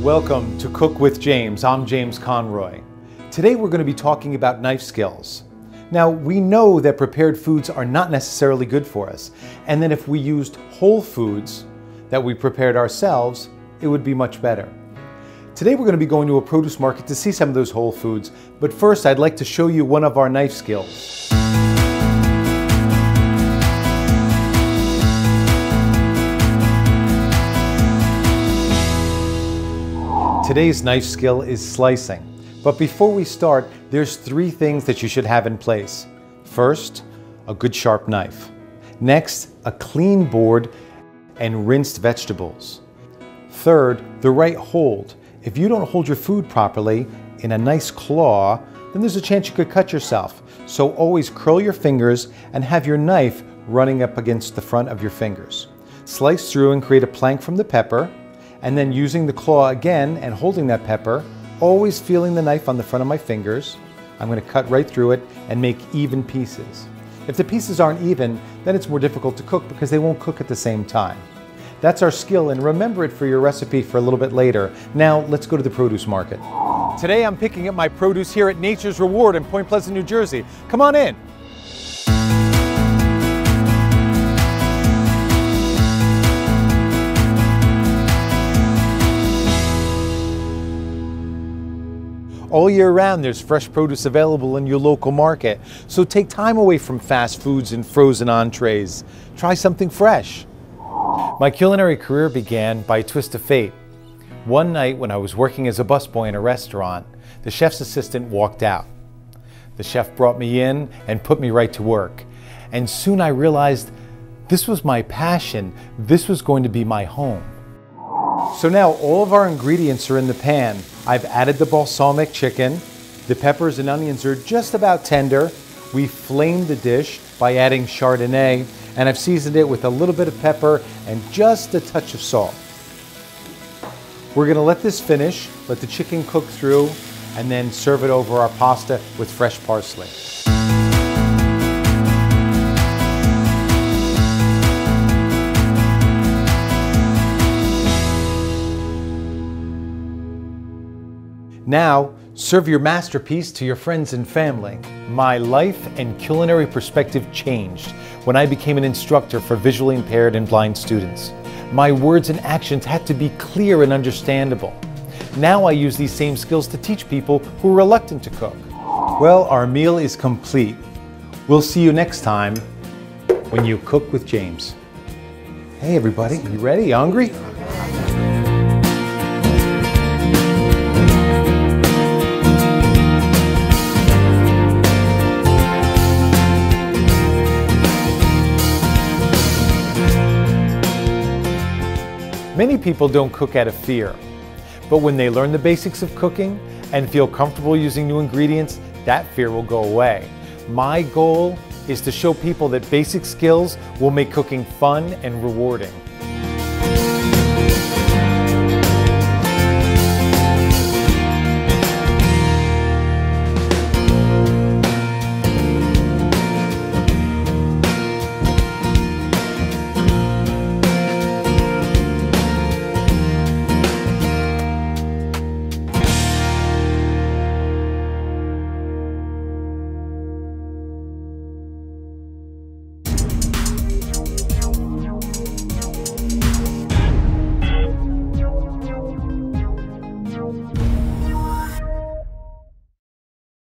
Welcome to Cook with James. I'm James Conroy. Today we're going to be talking about knife skills. Now, we know that prepared foods are not necessarily good for us, and that if we used whole foods that we prepared ourselves, it would be much better. Today we're going to be going to a produce market to see some of those whole foods, but first I'd like to show you one of our knife skills. Today's knife skill is slicing. But before we start, there's three things that you should have in place. First, a good sharp knife. Next, a clean board and rinsed vegetables. Third, the right hold. If you don't hold your food properly in a nice claw, then there's a chance you could cut yourself. So always curl your fingers and have your knife running up against the front of your fingers. Slice through and create a plank from the pepper, and then using the claw again and holding that pepper, always feeling the knife on the front of my fingers, I'm going to cut right through it and make even pieces. If the pieces aren't even, then it's more difficult to cook because they won't cook at the same time. That's our skill, and remember it for your recipe for a little bit later. Now let's go to the produce market. Today I'm picking up my produce here at Nature's Reward in Point Pleasant, New Jersey. Come on in. All year round, there's fresh produce available in your local market. So take time away from fast foods and frozen entrees. Try something fresh. My culinary career began by a twist of fate. One night when I was working as a busboy in a restaurant, the chef's assistant walked out. The chef brought me in and put me right to work. And soon I realized this was my passion. This was going to be my home. So now all of our ingredients are in the pan. I've added the balsamic chicken. The peppers and onions are just about tender. We flamed the dish by adding Chardonnay, and I've seasoned it with a little bit of pepper and just a touch of salt. We're gonna let this finish, let the chicken cook through, and then serve it over our pasta with fresh parsley. Now, serve your masterpiece to your friends and family. My life and culinary perspective changed when I became an instructor for visually impaired and blind students. My words and actions had to be clear and understandable. Now I use these same skills to teach people who are reluctant to cook. Well, our meal is complete. We'll see you next time when you cook with James. Hey everybody, you ready? You hungry? Many people don't cook out of fear, but when they learn the basics of cooking and feel comfortable using new ingredients, that fear will go away. My goal is to show people that basic skills will make cooking fun and rewarding.